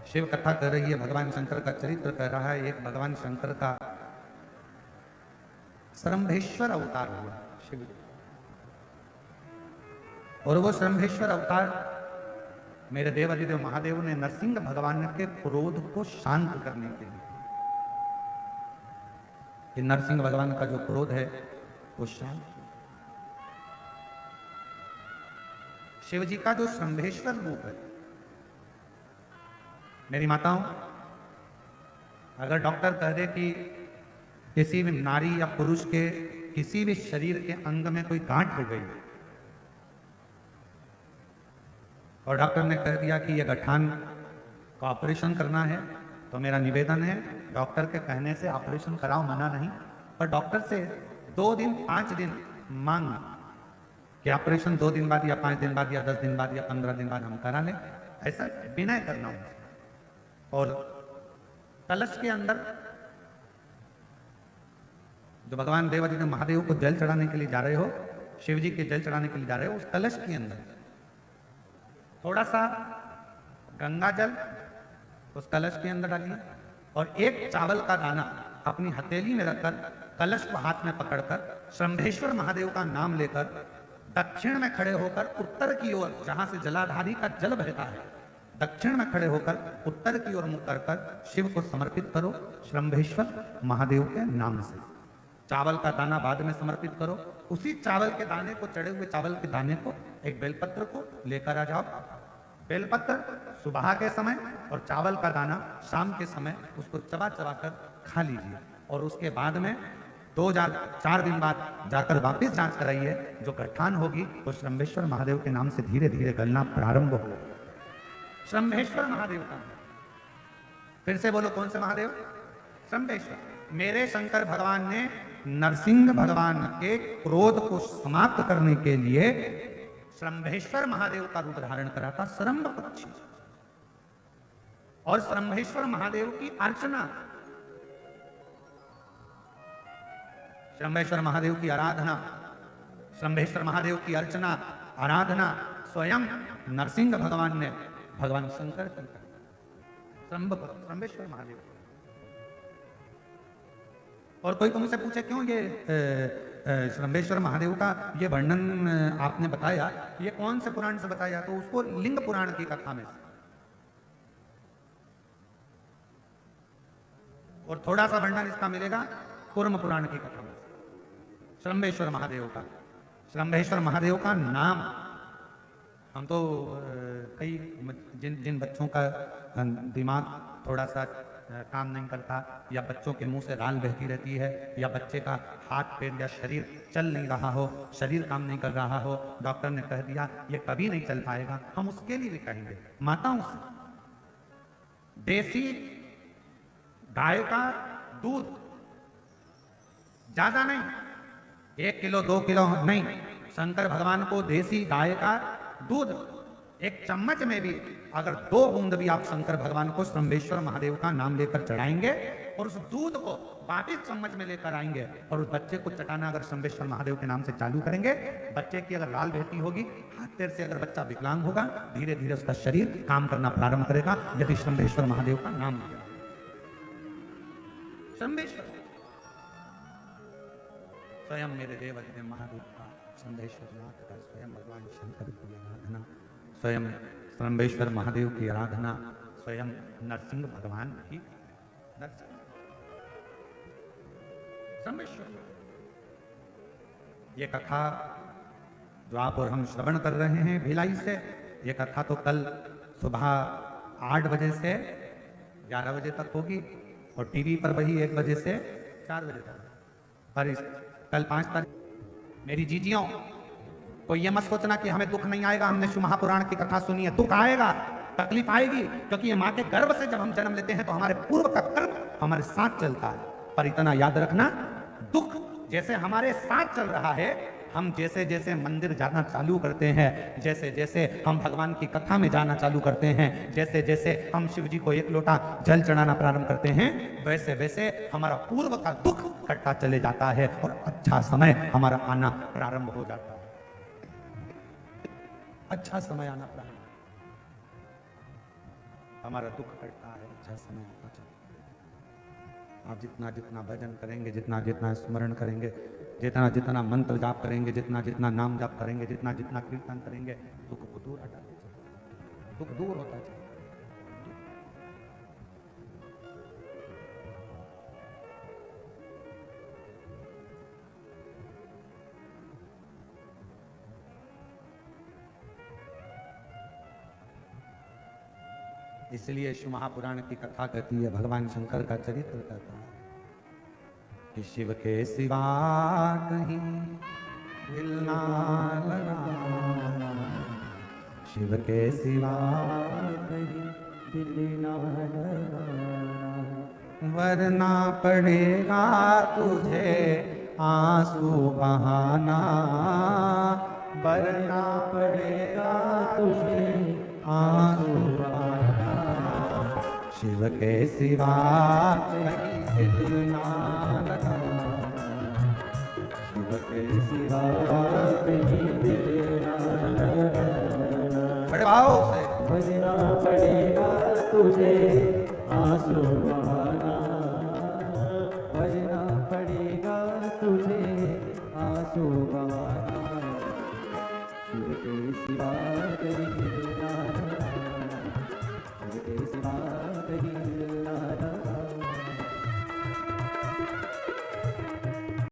शिव कथा कर रही है, भगवान शंकर का चरित्र कर रहा है। एक भगवान शंकर का श्रम्भेश्वर अवतार हुआ शिव, और वो श्रम्भेश्वर अवतार मेरे देव अधिदेव महादेव ने नरसिंह भगवान के क्रोध को शांत करने के लिए, कि नरसिंह भगवान का जो क्रोध है वो शांत। शिव जी का जो श्रम्भेश्वर रूप है, मेरी माताओं, अगर डॉक्टर कह दे कि किसी भी नारी या पुरुष के किसी भी शरीर के अंग में कोई गांठ हो गई और डॉक्टर ने कह दिया कि यह गठान का ऑपरेशन करना है, तो मेरा निवेदन है डॉक्टर के कहने से ऑपरेशन कराओ, मना नहीं, पर डॉक्टर से 2 दिन 5 दिन मांगना कि ऑपरेशन 2 दिन बाद या 5 दिन बाद या 10 दिन बाद या 15 दिन बाद हम करा लें, ऐसा विनय करना होगा। और कलश के अंदर जो भगवान देवादिदेव महादेव को जल चढ़ाने के लिए जा रहे हो, शिव जी के जल चढ़ाने के लिए जा रहे हो, उस कलश के अंदर थोड़ा सा गंगा जल उस कलश के अंदर डालिए और एक चावल का दाना अपनी हथेली में रखकर कलश को हाथ में पकड़कर श्रम्भेश्वर महादेव का नाम लेकर दक्षिण में खड़े होकर उत्तर की ओर, जहां से जलाधारी का जल बहता है, दक्षिण में खड़े होकर उत्तर की ओर मुख कर शिव को समर्पित करो श्रम्भेश्वर महादेव के नाम से। चावल का दाना बाद में समर्पित करो, उसी चावल के दाने को, चढ़े हुए चावल के दाने को, एक बेलपत्र को लेकर आ जाओ। बेलपत्र सुबह के समय और चावल का दाना शाम के समय उसको चबा चबा कर खा लीजिए, और उसके बाद में 2-4 दिन बाद जाकर वापस जांच कराइए। जो गठान होगी वो श्रम्भेश्वर महादेव के नाम से धीरे धीरे गलना प्रारंभ होगा। श्रम्भेश्वर महादेव का, फिर से बोलो, कौन से महादेव? श्रम्भेश्वर। मेरे शंकर भगवान ने नरसिंह भगवान के क्रोध को समाप्त करने के लिए श्रम्भेश्वर महादेव का रूप धारण करा था, श्रम्भ पक्षी। और श्रम्भेश्वर महादेव की अर्चना, श्रम्भेश्वर महादेव की आराधना, श्रम्भेश्वर महादेव की अर्चना आराधना स्वयं नरसिंह भगवान ने भगवान शंकर की श्रम्भेश्वर महादेव। और कोई तो मुझसे पूछे क्यों ये श्रम्भेश्वर महादेव का ये वर्णन आपने बताया, ये कौन से पुराण से बताया? तो उसको लिंग पुराण की कथा में से, और थोड़ा सा वर्णन इसका मिलेगा कूर्म पुराण की कथा में से, श्रम्भेश्वर महादेव का। श्रम्भेश्वर महादेव का नाम हम तो कई जिन बच्चों का दिमाग थोड़ा सा काम नहीं करता, या बच्चों के मुंह से राल बहती रहती है, या बच्चे का हाथ पैर या शरीर चल नहीं रहा हो, शरीर काम नहीं कर रहा हो, डॉक्टर ने कह दिया ये कभी नहीं चल पाएगा, हम उसके लिए भी कहेंगे माताओं से, देसी गाय का दूध, ज्यादा नहीं, 1 किलो 2 किलो नहीं, शंकर भगवान को देसी गाय का दूध 1 चम्मच में भी अगर 2 बूंद भी आप शंकर भगवान को श्रम्भेश्वर महादेव का नाम लेकर चढ़ाएंगे और उस दूध को वापिस चम्मच में लेकर आएंगे और उस बच्चे को चटाना अगर श्रम्भेश्वर महादेव के नाम से चालू करेंगे, बच्चे की अगर लाल बहती होगी, हाथ पैर से अगर बच्चा विकलांग होगा, धीरे धीरे उसका शरीर काम करना प्रारंभ करेगा यदि श्रम्भेश्वर महादेव का नाम लिया। श्रम्भेश्वर स्वयं मेरे देव अधिदेव महादेव का, श्रम्भेश्वर नाथ का, स्वयं भगवान शंकर की आराधना, स्वयं श्रम्भेश्वर महादेव की आराधना, स्वयं नरसिंह भगवान की, श्रम्भेश्वर। ये कथा जो आप और हम श्रवण कर रहे हैं भिलाई से, ये कथा तो कल सुबह 8 बजे से 11 बजे तक होगी, और टीवी पर वही 1 बजे से 4 बजे तक। पर कल 5 तारीख मेरी जीजियों को ये मत सोचना कि हमें दुख नहीं आएगा, हमने शिव महापुराण की कथा सुनी है। दुख आएगा, तकलीफ आएगी, क्योंकि ये माँ के गर्भ से जब हम जन्म लेते हैं तो हमारे पूर्व का कर्म हमारे साथ चलता है। पर इतना याद रखना, दुख जैसे हमारे साथ चल रहा है, हम जैसे जैसे मंदिर जाना चालू करते हैं, जैसे जैसे हम भगवान की कथा में जाना चालू करते हैं, जैसे जैसे हम शिव जी को 1 लोटा जल चढ़ाना प्रारंभ करते हैं, वैसे वैसे हमारा पूर्व का दुख कटता चले जाता है और अच्छा समय हमारा आना प्रारंभ हो जाता है। अच्छा समय आना प्रारंभ। हमारा दुख कटता है, अच्छा समय आता चला। आप जितना जितना भजन करेंगे, जितना जितना स्मरण करेंगे, जितना जितना मंत्र जाप करेंगे, जितना जितना नाम जाप करेंगे, जितना जितना कीर्तन करेंगे, दुख को दूर हटाते चले, दुख दूर होता चले। इसलिए शिव महापुराण की कथा कहती है, भगवान शंकर का चरित्र कहता है कि शिव के सिवा कहीं दिल ना लगाना, शिव के सिवा कहीं दिल ना लगाना, वरना पड़ेगा तुझे आंसू बहाना, वरना पड़ेगा तुझे आंसू बहाना, शिव के सिवा कहीं दिल ना लगाना, शिव के सिवा कहीं दिल ना लगाना, बड़े भाव से भजना पड़ेगा तुझे आंसू बहाना, भजना पड़ेगा तुझे आंसू बहाना, शिव के सिवा कहीं दिल ना लगाना, शिव के सिवा कहीं